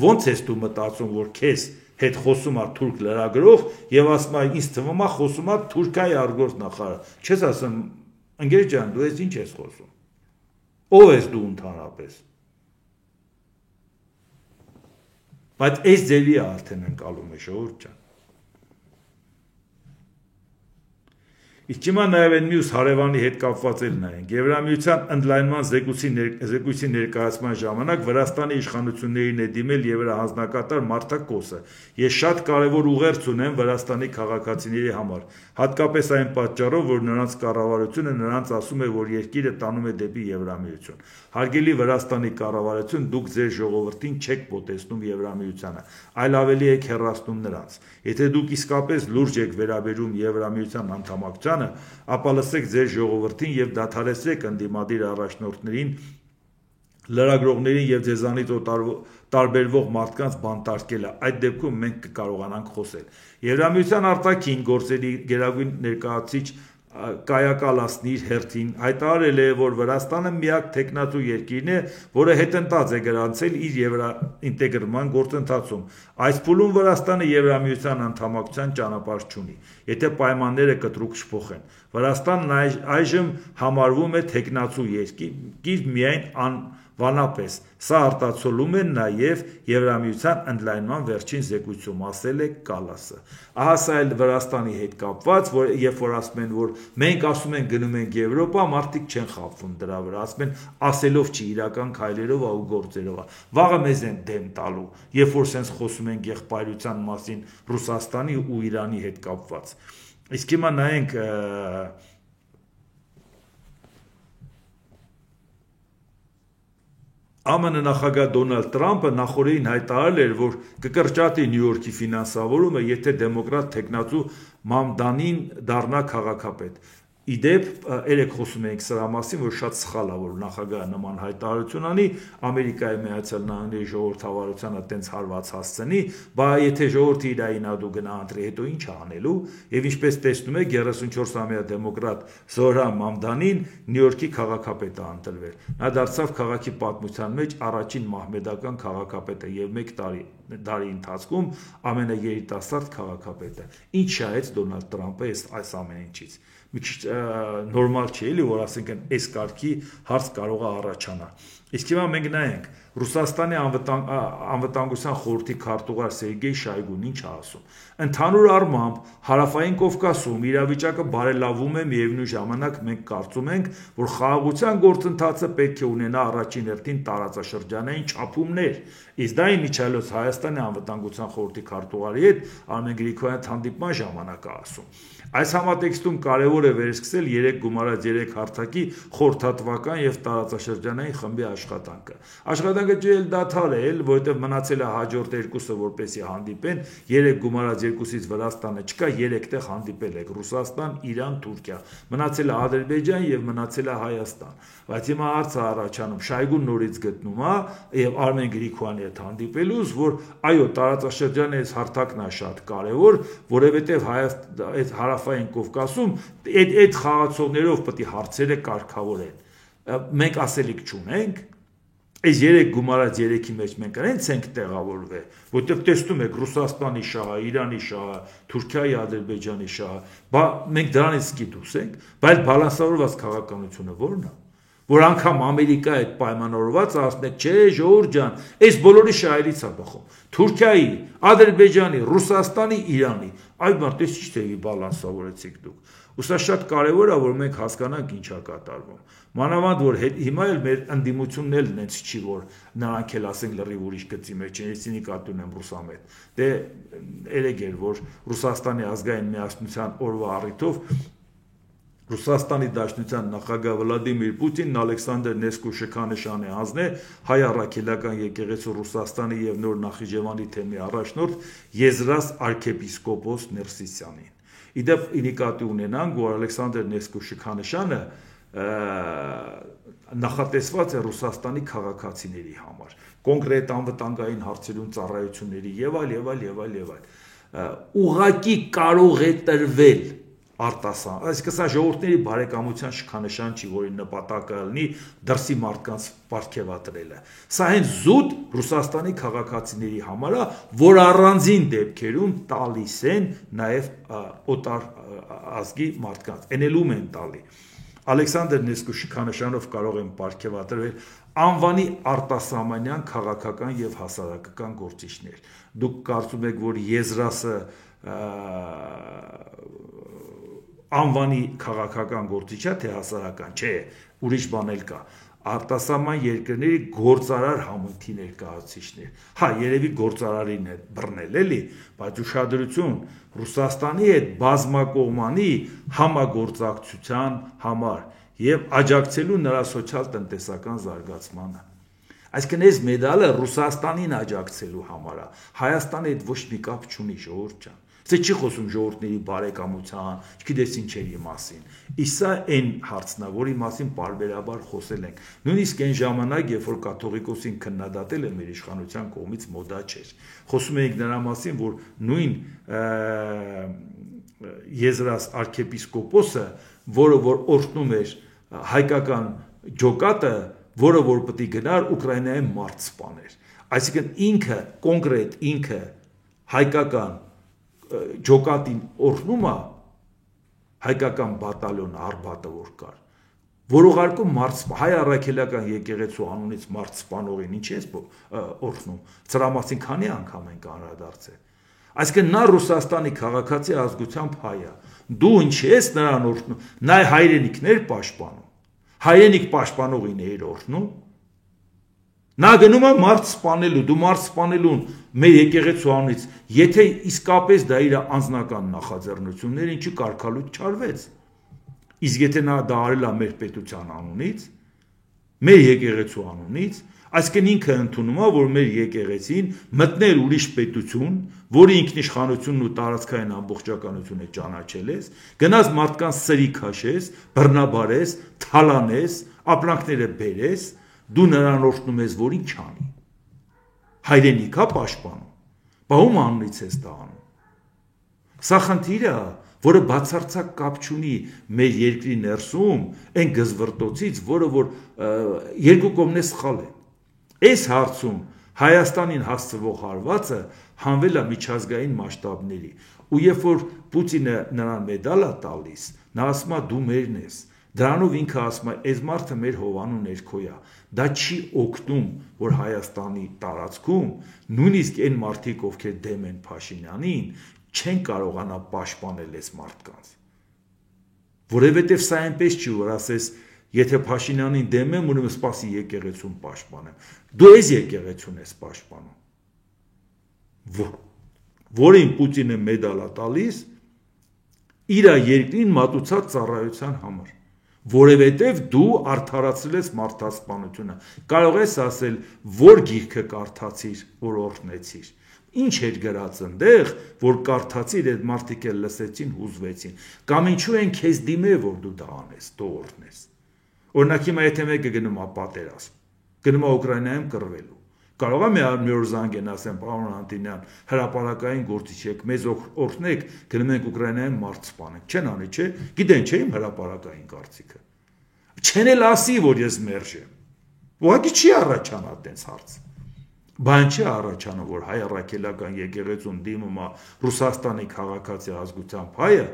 ոնց ես դու մտածում, որ քեզ հետ խոսում է թուրք լրագրող եւ ասում է ինձ թվում է խոսում է Թուրքիայի արտգործնախարարը։ Չես ասում, ընկեր ջան, դու ես ինչ ես խոսում։ Ո՞վ ես դու ընդհանրապես։ Բայց այս ձևի է արդեն ընկալում է Ժողովուրդ ջան։ Իսկ հիմա նաև այն մյուս հարևանի հետ կապված էլ նայենք։ Եվրամիության ընդլայնման զեկույցի ներկայացման ժամանակ Վրաստանի իշխանություններին է դիմել եվրահանձնակատար Մարթա Կոսը։ Ես շատ կարևոր ուղերձ ունեմ Վրաստանի քաղաքացիների համար, հատկապես այն պատճառով, որ նրանց կառավարությունը նրանց ասում է, որ երկիրը տանում է դեպի Եվրամիություն։ Հարգելի Վրաստանի կառավարություն, դուք ձեր ժողովրդին չեք մոտեցնում Եվրամիությանը, այլ ավելի եք հեռացնում նրանց։ Եթե դուք իսկապես լուրջ եք վերաբերում Եվրամիության անդամակցությանը, ապա լսեք ձեր ժողովրդին եւ դադարեցրեք ընդդիմադիր առաջնորդներին, լրագրողներին եւ ձեզանից տարբերվող մարդկանց բանտարկելը։ Այդ դեպքում մենք կկարողանանք խոսել։ Եվրամիության արտաքին գործերի գերագույն ներկայացուցիչ Կայակալասնի հերթին հայտարարել է, որ Վրաստանը միակ թեկնածու երկիրն է, որը հետընթաց է գրանցել իր եվրաինտեգրման գործընթացում։ Այս փուլում Վրաստանը Եվրամիության անդամակցության ճանապարհ չունի, եթե պայմանները կտրուկ չփոխեն։ Վրաստանն այժմ համարվում է թեկնածու երկիր միայն անվանապես։ Սա արտացոլում է նաև Եվրամիության ընդլայնման վերջին զեկույցում, ասել է Կալասը։ Ահա սա էլ Վրաստանի հետ կապված, որ երբ որ ասում են, որ մենք ասում ենք գնում ենք Եվրոպա, մարդիկ չեն խաբվում դրա վրա, ասում են ասելով չի, իրական քայլերով ու գործերով է։ Վաղը մեզ են դեմ տալու, երբ որ սենց խոսում ենք եղբայրության մասին Ռուսաստանի ու Իրանի հետ կապված։ Իսկ հիմա նայենք ԱՄՆ նախագահ Դոնալդ Տրամպը նախորդին հայտարարել էր, որ կկրճատի Նյու Յորքի ֆինանսավորումը, եթե դեմոկրատ թեկնածու Մամդանին դառնա քաղաքապետ։ Իդեպ երեք խոսում էինք սրա մասին, որ շատ սխալ է, որ նախագահը նման հայտարարություն անի, Ամերիկայի Միացյալ Նահանգների ժողովրդավարությանը տենց հարված հասցնի, բա եթե ժողովրդի իր այնադու գնա ընտրի, հետո ինչ է անելու, եւ ինչպես տեսնում եք 34-ամյա դեմոկրատ Զոհրան Մամդանին Նյու Յորքի քաղաքապետ է ընտրվել։ Նա դարձավ քաղաքի պատմության մեջ առաջին մահմեդական քաղաքապետը եւ 1 տարի ընթացքում ամենաերիտասարդ քաղաքապետը։ Ինչ շահեց Դոնալդ Տրամպը այս ամեն ինչից։ Մի քիչ նորմալ չի էլի, որ ասենք այս կարգի հարց կարող է առաջանալ։ Իսկ հիմա մենք նայենք Ռուսաստանի անվտանգության խորհրդի քարտուղար Սերգեյ Շոյգուն ինչ է ասում։ Ընդհանուր առմամբ հարավային Կովկասում իրավիճակը բարելավում է, միևնույն ժամանակ մենք կարծում ենք, որ խաղաղության գործընթացը պետք է ունենա առաջին հերթին տարածաշրջանային չափումներ։ Իսկ դա իմիջիայլոց Հայաստանի անվտանգության խորհրդի քարտուղարի հետ Արմեն Գրիգորյանը հանդիպման ժամանակ է ասում։ Այս համատեքստում կարևոր է վերսկսել 3+3 հարթակի խորհրդատվական եւ տարածաշրջանային խմբի աշխատանքը։ Աշխատանքը ջել դադար է, որովհետեւ մնացել է հաջորդ երկուսը, որպեսի հանդիպեն 3+2-ից Վրաստանը չկա, 3 տեղ հանդիպել եք Ռուսաստան, Իրան, Թուրքիա։ Մնացել է Ադրբեջան եւ մնացել է Հայաստան։ Բայց հիմա հարցը առաջանում Շոյգուն նորից գտնում է եւ Արմեն Գրիգորյանի հետ հանդիպելուց, որ այո, տարածաշրջանի այս հարթակն է շատ կարեւոր, որովհետեւ այդ հարավային Կովկասում այդ խաղացողներով պետք է հարցերը կարգավորեն։ Մենք ասելիք չունենք, այս 3+3-ի մեջ մենք այնց ենք տեղավորվել, որտեղ տեսնում եք Ռուսաստանի շահը, Իրանի շահը, Թուրքիայի, Ադրբեջանի շահը, բա մենք դրանից սկիդուս ենք, բայց բալանսավորված քաղաքականությունը ո՞րն է, որ անգամ Ամերիկայի հետ պայմանավորված ասնեք, չէ, ժողովուրդ ջան, այս բոլորի շահերից է բխում։ Թուրքիայի, Ադրբեջանի, Ռուսաստանի, Իրանի, այդ մարդես ի՞նչ է բալանսավորեցիք դուք։ Ուսա շատ կարևոր է, որ մենք հասկանանք ինչ է կատարվում։ Մանավանդ որ հիմա էլ մեր ընդդիմությունն էլ նենց չի, որ նրանք էլ ասենք լրիվ ուրիշ գծի մեջ են, ես նկատի ունեմ ռուսամետ։ Դե երեք էր, որ Ռուսաստանի ազգային միասնության օրվա առիթով Ռուսաստանի Դաշնության նախագահ Վլադիմիր Պուտինն Ալեքսանդր Նեսկու շքանշան է հանձնել հայ առաքելական եկեղեցու Ռուսաստանի եւ Նոր Նախիջևանի թեմի առաջնորդ Եզրաս arczepiskopos Ներսիսյանին։ Իդեպ նկատի ունենանք, որ Ալեքսանդր Նեսկու շքանշանը նախատեսված է Ռուսաստանի քաղաքացիների համար, կոնկրետ անվտանգային հարցերում ծառայությունների եւ այլ։ Ուղղակի կարող է տրվել արտասան, այսինքն սա ժողովրդների բարեկամության շքանշան չի, որի նպատակը լինի դրսի մարդկանց պարգևատրելը։ Սա հենց զուտ Ռուսաստանի քաղաքացիների համար է, որ առանձին դեպքերում տալիս են նաև օտար ազգի մարդկանց, ենելում են տալի։ Ալեքսանդր Նեսկու շքանշանով կարող են պարգևատրվել անվանի արտասահմանյան քաղաքական եւ հասարակական գործիչներ։ Դուք կարծում եք, որ Եզրասը անվանի քաղաքական գործիչ է, թե հասարական, չէ, ուրիշ բան էլ կա։ Արտասահման երկրների գործարար համույթի ներկայացուցիչներ։ Հա, երևի գործարարին է բռնել էլի, բայց ուշադրություն, Ռուսաստանի հետ բազմակողմանի համագործակցության համար եւ աջակցելու նրա սոցիալ-տնտեսական զարգացմանը։ Այսինքն այս մեդալը Ռուսաստանին աջակցելու համար է։ Հայաստանի հետ ոչ մի կապ չունի, ժողովուրդ ջան։ Սա չի խոսում ժողովրդների բարեկամության, չգիտես ինչերի մասին։ Իսկ սա այն հարցն է, որի մասին պարբերաբար խոսել ենք։ Նույնիսկ այն ժամանակ, երբ որ կաթողիկոսին քննադատել է մեր իշխանության կողմից մոդա չէր։ Խոսում էինք նրա մասին, որ նույն Եզրաս arczepiskopos-ը, որը որ օրհնում էր հայկական ջոկատը, որը որ պետք է գնար Ուկրաինայի մարդ սպաներ։ Այսինքն ինքը կոնկրետ ինքը հայկական ջոկատին օրհնում է հայկական բատալյոն Արբատը որ կար, որ ուղարկում հայ առաքելական եկեղեցու անունից մարդ սպանողին ինչ ես օրհնում, սրա մասին քանի անգամ ենք անդրադարձել։ Այսինքն նա Ռուսաստանի քաղաքացի ազգությամբ հայ է, դու ինչ ես նրան օրհնում, նա հայրենիքներ պաշտպանում, հայրենիք պաշտպանողին է օրհնում, նա գնում է մարդ սպանելու, դու մարդ սպանելուն մեր եկեղեցու անունից, եթե իսկապես դա իր անձնական նախաձեռնություններ, ինչի կարգալույց չարվեց։ Իսկ եթե նա դա արել է մեր պետության անունից, մեր եկեղեցու անունից, Այսինքն ինքը ընդունում է, որ մեր եկեղեցին մտներ ուրիշ պետություն, որի ինքնիշխանությունն ու տարածքային ամբողջականությունը ճանաչել ես, գնաց մարդկանց սրի քաշես, բռնաբարես, թալանես, ապրանքները բերես, դու նրան օրհնում ես, որ ինչ անի։ Հայրենիքա պաշտպանում, բա ում անունից ես դա անում։ Սա խնդիր է, որը բացարձակ կապ չունի մեր երկրի ներսում այն գզվռտոցից, որը որ երկու կողմն է սխալ է։ Այս հարցում Հայաստանին հասցվող հարվածը հանվել է միջազգային մասշտաբների, ու երբ որ Պուտինը նրան մեդալ է տալիս, նա ասում է դու մերն ես, դրանով ինքը ասում է այս մարդը մեր հովանու ներքո է, դա չի օգնում, որ Հայաստանի տարածքում նույնիսկ այն մարդիկ, ովքեր դեմ են Փաշինյանին, չեն կարողանա պաշտպանել այս մարդկանց, որովհետև սա այնպես չի, որ ասես, եթե Փաշինյանին դեմ եմ, ուրեմն սպասի եկեղեցուն պաշտպանեմ, դու այս եկեղեցուն ես պաշտպանում, որին Պուտինը մեդալ է տալիս իր երկրին մատուցած ծառայության համար, որովհետև դու արդարացրել ես մարդասպանությունը, կարող ես ասել, որ գիրքը կարդացիր, որ օրհնեցիր, ինչ էր գրած այնտեղ, որ կարդացիր, այդ մարդիկ էլ լսեցին, հուզվեցին, կամ ինչու են քեզ դիմել, որ դու դա անես, դու օրհնես։ Օրինակ հիմա եթե մեկը գնում է պատերազմ, գնում է Ուկրաինայում կռվելու, կարող է մի օր զանգեն ասեն, պարոն Անտինյան, հրապարակային գործիչ եք, մեզ օրհնեք, գնում ենք Ուկրաինայում մարդ սպանենք, չեն անի, չէ, գիտեն, չէ, իմ հրապարակային կարծիքը։ Չեն էլ ասի, որ ես մերժ եմ։ Ուղղակի չի առաջանա այդպես հարց։ Բան չի առաջանում, որ հայ առաքելական եկեղեցուն դիմում է Ռուսաստանի քաղաքացի ազգությամբ հայը,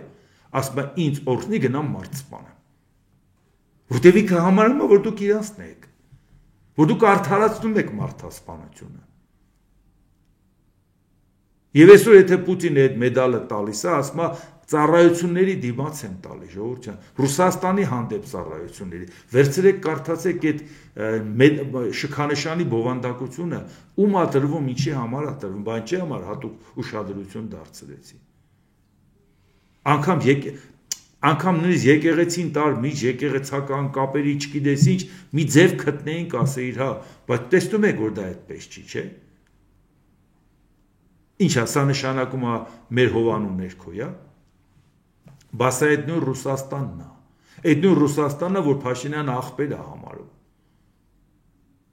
ասում է ինձ օրհնի գնամ մարդ սպանեմ։ Որտեւ ինքը համարում է, որ դուք իրանցն եք, որ դուք արդարացնում եք մարդասպանությունը։ Եվ այսօր եթե Պուտինը այդ մեդալը տալիս է, ասում է ծառայությունների դիմաց են տալի, ժողովուրդ ջան, Ռուսաստանի հանդեպ ծառայությունների։ Վերցրեք կարդացեք այդ շքանշանի բովանդակությունը, ում է տրվում, ինչի համար է տրվում, բան չի համար հատուկ ուշադրություն դարձրեցի։ Անգամ նույնիսկ եկեղեցին տար միջ եկեղեցական կապերի չգիտես ինչ, մի ձև գտնեինք ասեիր, հա, բայց տեսնում եք, որ դա այդպես չի, չէ։ Ինչ է, սա նշանակում է մեր հովանու ներքո, է։ Բաս այդ նույն Ռուսաստանն է, այդ նույն Ռուսաստանն է, որ Փաշինյանը աղբեր է համարում։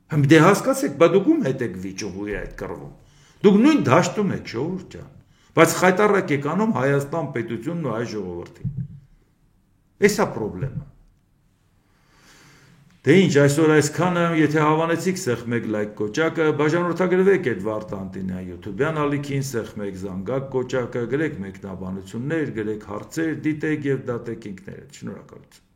Հմ դե հասկացեք, բա դուք ում հետ եք վիճում ու այդ կռվում։ Դուք նույն դաշտում եք, ժողովուրդ ջան, բայց խայտառակ եք անում Հայաստան պետությունն ու հայ ժողովրդին։ Էս է պրոբլեմը։ Դե ինչ, այսօր այսքանը, եթե հավանեցիք, սեղմեք լայք կոճակը, բաժանորդագրվեք այդ Վարդ Անտինյա YouTube-յան ալիքին, սեղմեք զանգակ կոճակը, գրեք մեկնաբանություններ, գրեք հարցեր, դիտեք եւ դատեք ինքներդ։ Շնորհակալություն։